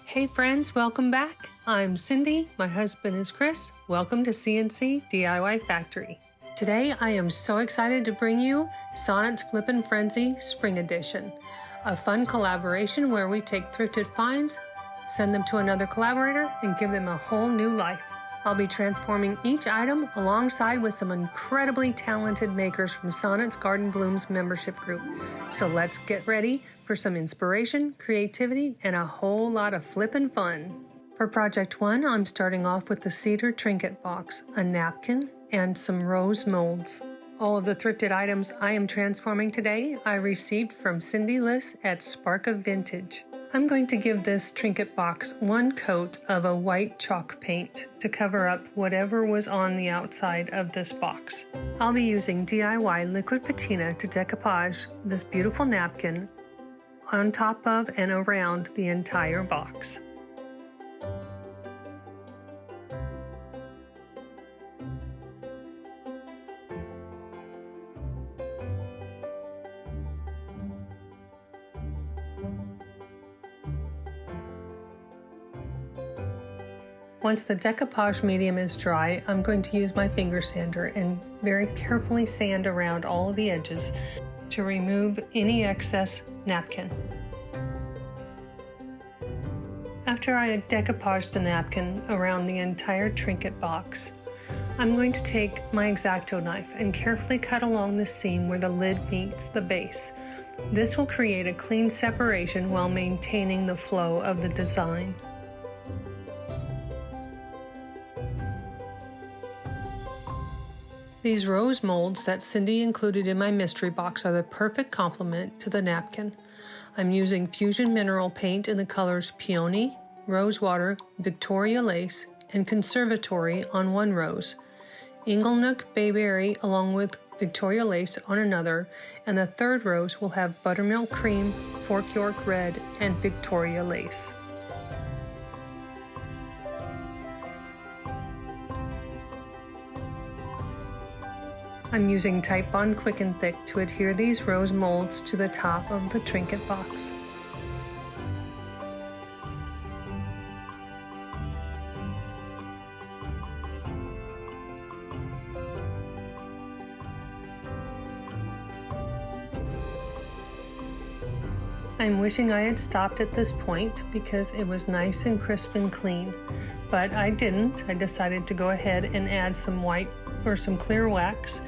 Hey friends, welcome back. I'm Cindy, my husband is Chris. Welcome to CNC DIY Factory. Today I am so excited to bring you Sonnet's Flippin Frenzy Spring Edition, a fun collaboration where we take thrifted finds, send them to another collaborator, and give them a whole new life. I'll be transforming each item alongside with some incredibly talented makers from Sonnet's Garden Blooms membership group. So let's get ready for some inspiration, creativity, and a whole lot of flippin' fun. For Project 1, I'm starting off with the cedar trinket box, a napkin, and some rose molds. All of the thrifted items I am transforming today I received from Cindy Liss at Spark of Vintage. I'm going to give this trinket box one coat of a white chalk paint to cover up whatever was on the outside of this box. I'll be using DIY liquid patina to decoupage this beautiful napkin on top of and around the entire box. Once the decoupage medium is dry, I'm going to use my finger sander and very carefully sand around all of the edges to remove any excess napkin. After I decoupaged the napkin around the entire trinket box, I'm going to take my X-Acto knife and carefully cut along the seam where the lid meets the base. This will create a clean separation while maintaining the flow of the design. These rose molds that Cindy included in my mystery box are the perfect complement to the napkin. I'm using Fusion Mineral Paint in the colors Peony, Rosewater, Victoria Lace, and Conservatory on one rose, Inglenook Bayberry along with Victoria Lace on another, and the third rose will have Buttermilk Cream, Fork York Red, and Victoria Lace. I'm using Type Bond Quick and Thick to adhere these rose molds to the top of the trinket box. I'm wishing I had stopped at this point because it was nice and crisp and clean, but I didn't. I decided to go ahead and add some white or some clear wax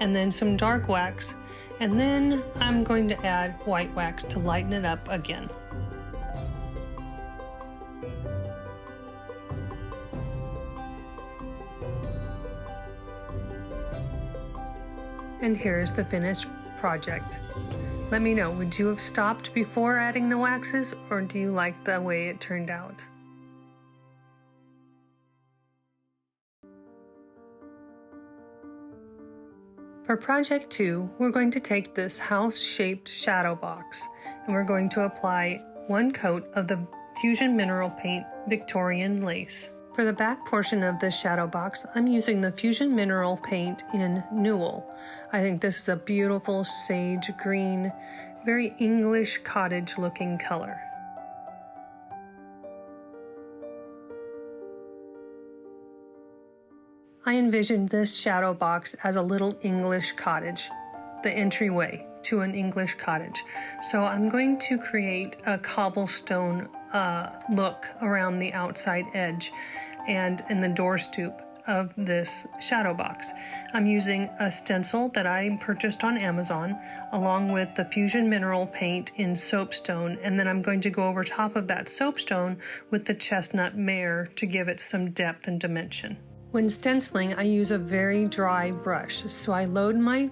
and then some dark wax, and then I'm going to add white wax to lighten it up again. And here's the finished project. Let me know, would you have stopped before adding the waxes, or do you like the way it turned out? For Project 2, we're going to take this house-shaped shadow box and we're going to apply one coat of the Fusion Mineral Paint Victorian Lace. For the back portion of this shadow box, I'm using the Fusion Mineral Paint in Newell. I think this is a beautiful sage green, very English cottage looking color. I envisioned this shadow box as a little English cottage, the entryway to an English cottage. So I'm going to create a cobblestone look around the outside edge and in the door stoop of this shadow box. I'm using a stencil that I purchased on Amazon along with the Fusion Mineral Paint in soapstone, and then I'm going to go over top of that soapstone with the chestnut mare to give it some depth and dimension. When stenciling, I use a very dry brush, so I load my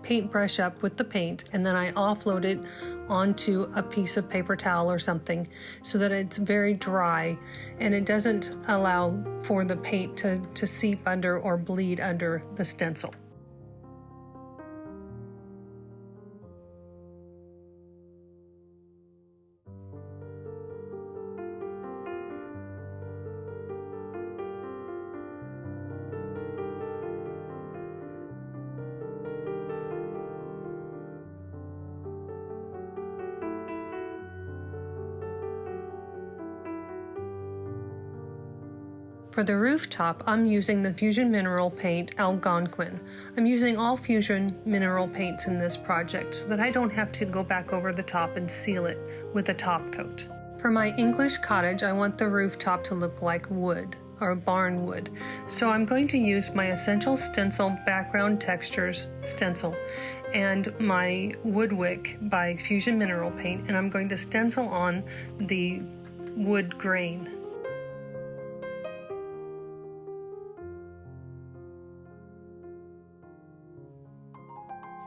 paintbrush up with the paint and then I offload it onto a piece of paper towel or something so that it's very dry and it doesn't allow for the paint to seep under or bleed under the stencil. For the rooftop, I'm using the Fusion Mineral Paint Algonquin. I'm using all Fusion Mineral Paints in this project so that I don't have to go back over the top and seal it with a top coat. For my English cottage, I want the rooftop to look like wood, or barn wood. So I'm going to use my Essential Stencil Background Textures stencil and my Woodwick by Fusion Mineral Paint, and I'm going to stencil on the wood grain.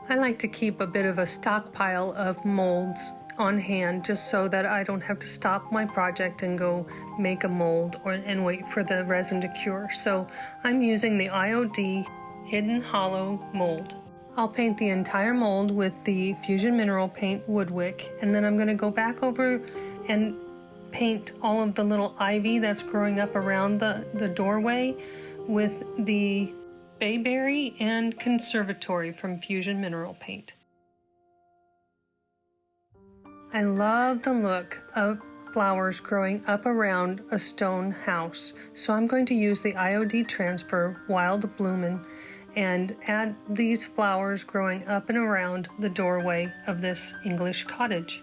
I like to keep a bit of a stockpile of molds on hand just so that I don't have to stop my project and go make a mold and wait for the resin to cure. So I'm using the IOD Hidden Hollow mold. I'll paint the entire mold with the Fusion Mineral Paint Woodwick, and then I'm going to go back over and paint all of the little ivy that's growing up around the doorway with the Bayberry and Conservatory from Fusion Mineral Paint. I love the look of flowers growing up around a stone house, so I'm going to use the IOD Transfer Wilde Bloemen and add these flowers growing up and around the doorway of this English cottage.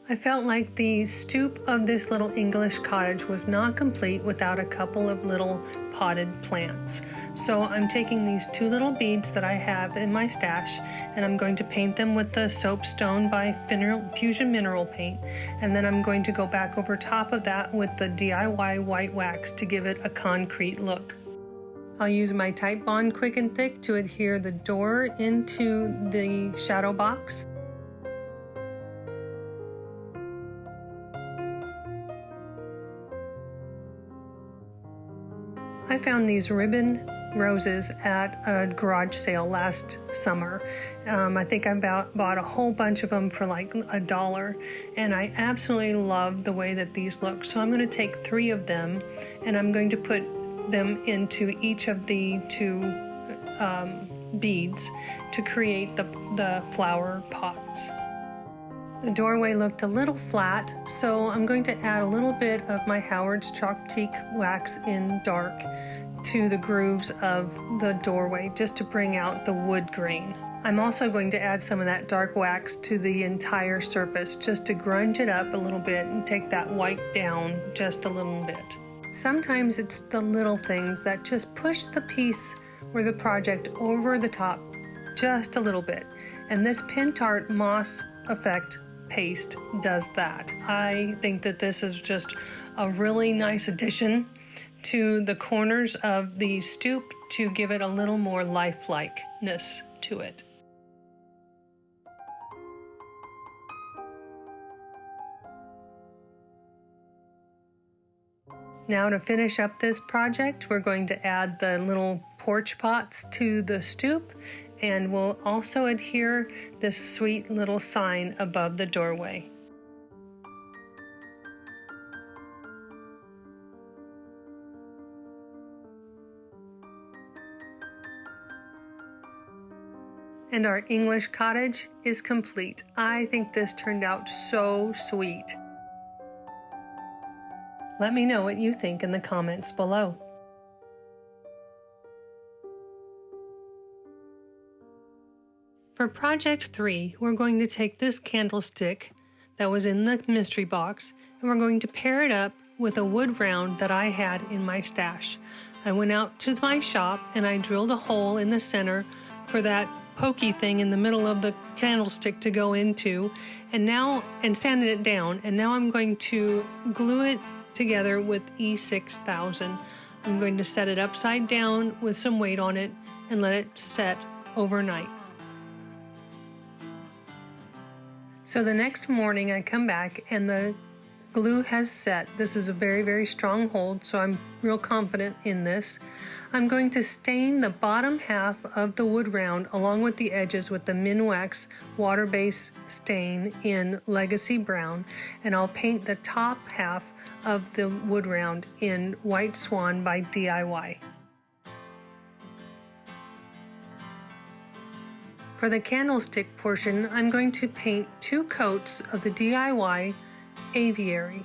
I felt like the stoop of this little English cottage was not complete without a couple of little potted plants. So I'm taking these two little beads that I have in my stash, and I'm going to paint them with the Soapstone by Fusion Mineral Paint, and then I'm going to go back over top of that with the DIY white wax to give it a concrete look. I'll use my Type Bond Quick and Thick to adhere the door into the shadow box. I found these ribbon roses at a garage sale last summer. I think I bought a whole bunch of them for like $1, and I absolutely love the way that these look. So I'm going to take 3 of them, and I'm going to put them into each of the 2 beads to create the flower pots. The doorway looked a little flat, so I'm going to add a little bit of my Howard's Chalk Teak wax in dark to the grooves of the doorway just to bring out the wood grain. I'm also going to add some of that dark wax to the entire surface just to grunge it up a little bit and take that white down just a little bit. Sometimes it's the little things that just push the piece or the project over the top just a little bit, and this Pentart Moss Effect paste does that. I think that this is just a really nice addition to the corners of the stoop to give it a little more lifelikeness to it. Now to finish up this project, we're going to add the little porch pots to the stoop, and we'll also adhere this sweet little sign above the doorway. And our English cottage is complete. I think this turned out so sweet. Let me know what you think in the comments below. For project 3, we're going to take this candlestick that was in the mystery box, and we're going to pair it up with a wood round that I had in my stash. I went out to my shop and I drilled a hole in the center for that pokey thing in the middle of the candlestick to go into, and sanded it down, and now I'm going to glue it together with E6000. I'm going to set it upside down with some weight on it and let it set overnight. So the next morning I come back and the glue has set. This is a very, very strong hold, so I'm real confident in this. I'm going to stain the bottom half of the wood round along with the edges with the Minwax water-based stain in Legacy Brown, and I'll paint the top half of the wood round in White Swan by DIY. For For the candlestick portion, I'm going to paint 2 coats of the DIY aviary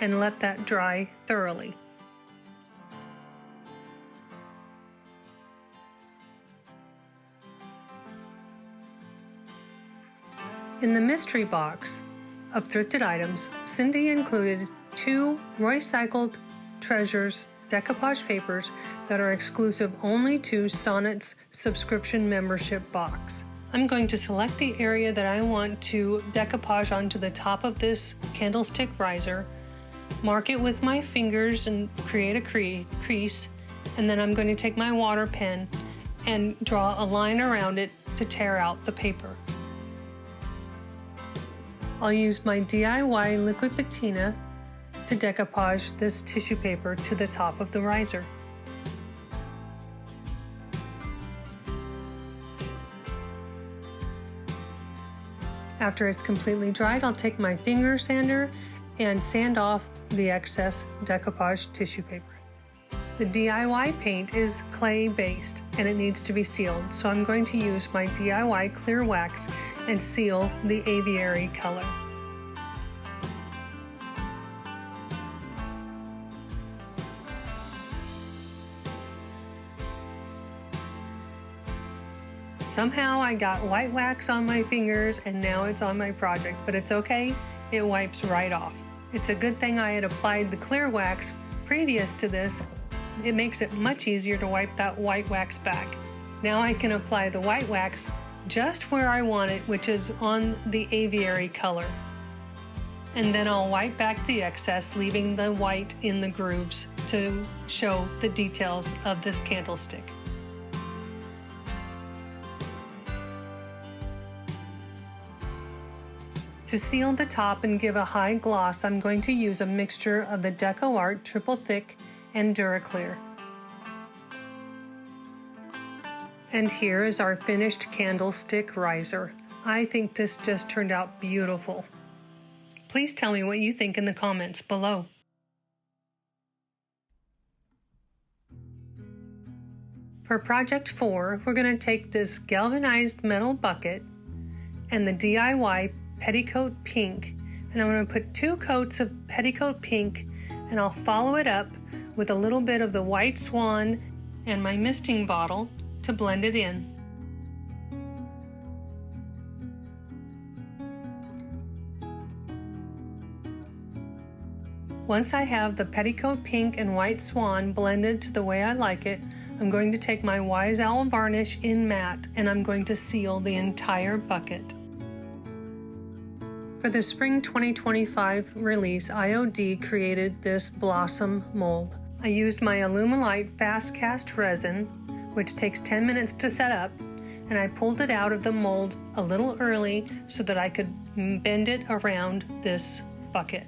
and let that dry thoroughly. In the mystery box of thrifted items, Cindy included 2 recycled treasures decoupage papers that are exclusive only to Sonnet's subscription membership box. I'm going to select the area that I want to decoupage onto the top of this candlestick riser, mark it with my fingers and create a crease, and then I'm going to take my water pen and draw a line around it to tear out the paper. I'll use my DIY liquid patina to decoupage this tissue paper to the top of the riser. After it's completely dried, I'll take my finger sander and sand off the excess decoupage tissue paper. The DIY paint is clay based and it needs to be sealed, so I'm going to use my DIY clear wax and seal the aviary color. Somehow I got white wax on my fingers and now it's on my project, but it's okay, it wipes right off. It's a good thing I had applied the clear wax previous to this. It makes it much easier to wipe that white wax back. Now I can apply the white wax just where I want it, which is on the aviary color. And then I'll wipe back the excess, leaving the white in the grooves to show the details of this candlestick. To seal the top and give a high gloss, I'm going to use a mixture of the Deco Art Triple Thick and Dura Clear. And here is our finished candlestick riser. I think this just turned out beautiful. Please tell me what you think in the comments below. For project 4, we're going to take this galvanized metal bucket and the DIY petticoat pink, and I'm going to put 2 coats of petticoat pink, and I'll follow it up with a little bit of the white swan and my misting bottle to blend it in. Once I have the petticoat pink and white swan blended to the way I like it, I'm going to take my Wise Owl varnish in matte and I'm going to seal the entire bucket. For the Spring 2025 release, IOD created this blossom mold. I used my Alumilite fast cast resin, which takes 10 minutes to set up, and I pulled it out of the mold a little early so that I could bend it around this bucket.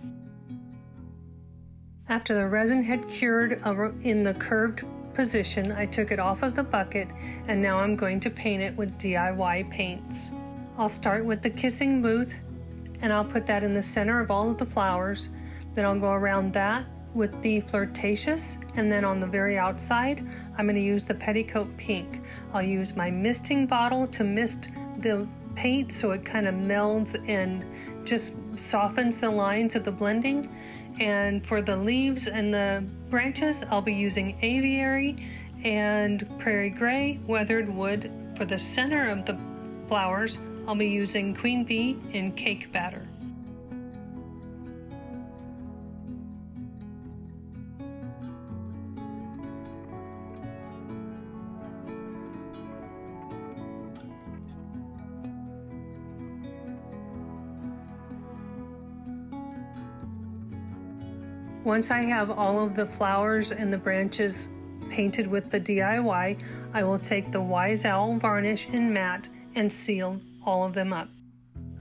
After the resin had cured in the curved position, I took it off of the bucket and now I'm going to paint it with DIY paints. I'll start with the Kissing Booth and I'll put that in the center of all of the flowers. Then I'll go around that with the Flirtatious, and then on the very outside I'm going to use the Petticoat Pink. I'll use my misting bottle to mist the paint so it kind of melds and just softens the lines of the blending. And for the leaves and the branches, I'll be using Aviary and Prairie Gray Weathered Wood. For the center of the flowers, I'll be using Queen Bee and Cake Batter. Once I have all of the flowers and the branches painted with the DIY, I will take the Wise Owl varnish in matte and seal all of them up.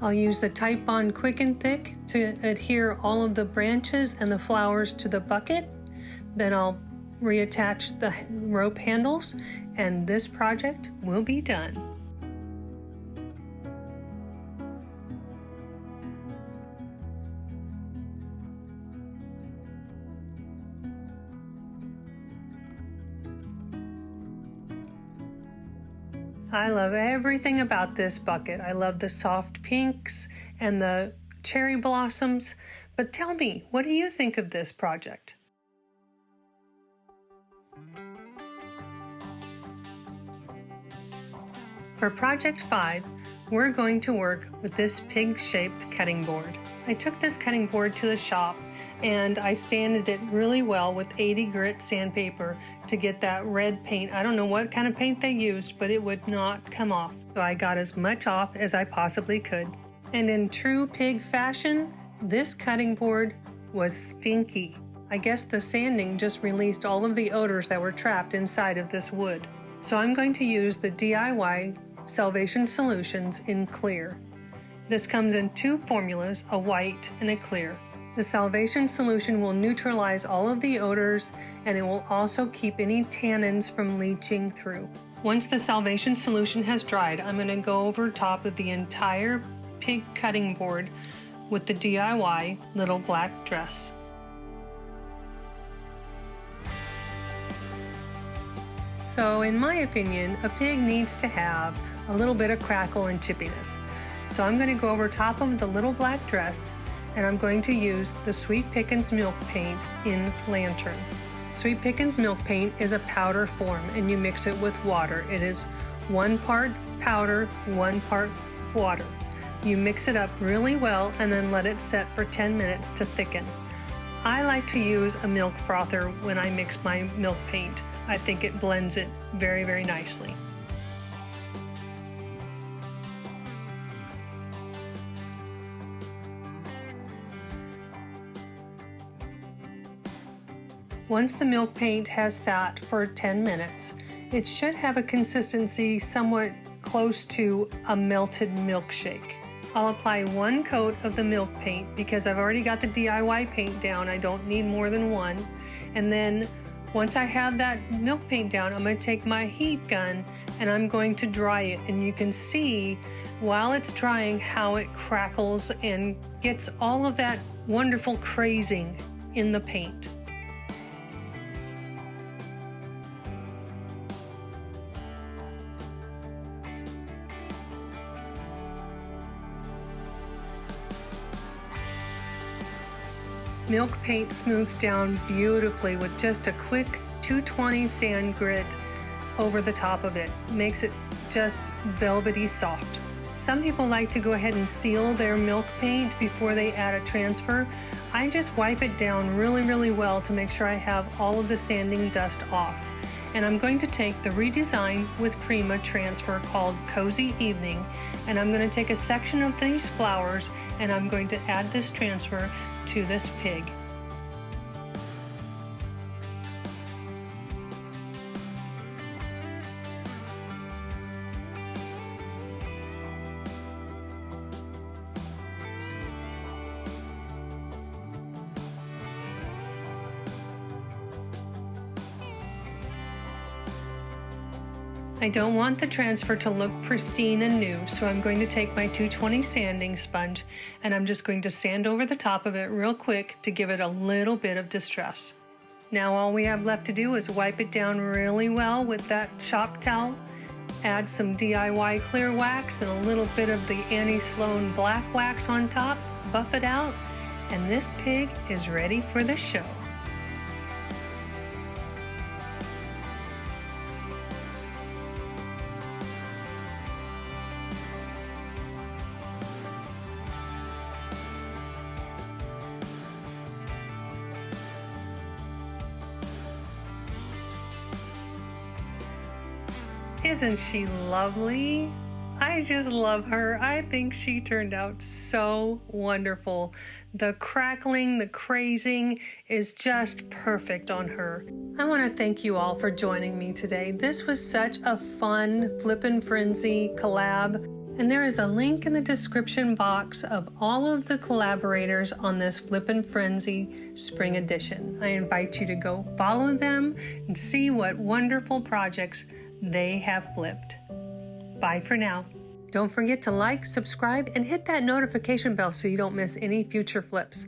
I'll use the Type Bond Quick and Thick to adhere all of the branches and the flowers to the bucket. Then I'll reattach the rope handles and this project will be done. I love everything about this bucket. I love the soft pinks and the cherry blossoms. But tell me, what do you think of this project? For project 5, we're going to work with this pig-shaped cutting board. I took this cutting board to the shop and I sanded it really well with 80 grit sandpaper to get that red paint. I don't know what kind of paint they used, but it would not come off. So I got as much off as I possibly could. And in true pig fashion, this cutting board was stinky. I guess the sanding just released all of the odors that were trapped inside of this wood. So I'm going to use the DIY Salvation Solutions in clear. This comes in 2 formulas, a white and a clear. The Salvation Solution will neutralize all of the odors and it will also keep any tannins from leaching through. Once the Salvation Solution has dried, I'm going to go over top of the entire pig cutting board with the DIY little black dress. So in my opinion, a pig needs to have a little bit of crackle and chippiness. So I'm going to go over top of the little black dress and I'm going to use the Sweet Pickins milk paint in Lantern. Sweet Pickins milk paint is a powder form and you mix it with water. It is 1 part powder, 1 part water. You mix it up really well and then let it set for 10 minutes to thicken. I like to use a milk frother when I mix my milk paint. I think it blends it very, very nicely. Once the milk paint has sat for 10 minutes, it should have a consistency somewhat close to a melted milkshake. I'll apply 1 coat of the milk paint because I've already got the DIY paint down. I don't need more than 1. And then once I have that milk paint down, I'm going to take my heat gun and I'm going to dry it. And you can see while it's drying how it crackles and gets all of that wonderful crazing in the paint. Milk paint smooths down beautifully with just a quick 220 sand grit over the top of it. Makes it just velvety soft. Some people like to go ahead and seal their milk paint before they add a transfer. I just wipe it down really, really well to make sure I have all of the sanding dust off. And I'm going to take the Redesign with Prima transfer called Cozy Evening, and I'm going to take a section of these flowers and I'm going to add this transfer to this pig. I don't want the transfer to look pristine and new, so I'm going to take my 220 sanding sponge and I'm just going to sand over the top of it real quick to give it a little bit of distress. Now all we have left to do is wipe it down really well with that shop towel, add some DIY clear wax and a little bit of the Annie Sloan black wax on top, buff it out, and this pig is ready for the show. Isn't she lovely? I just love her. I think she turned out so wonderful. The crackling, the crazing is just perfect on her. I want to thank you all for joining me today. This was such a fun Flippin Frenzy collab. And there is a link in the description box of all of the collaborators on this Flippin Frenzy Spring Edition. I invite you to go follow them and see what wonderful projects they have flipped. Bye for now. Don't forget to like, subscribe, and hit that notification bell so you don't miss any future flips.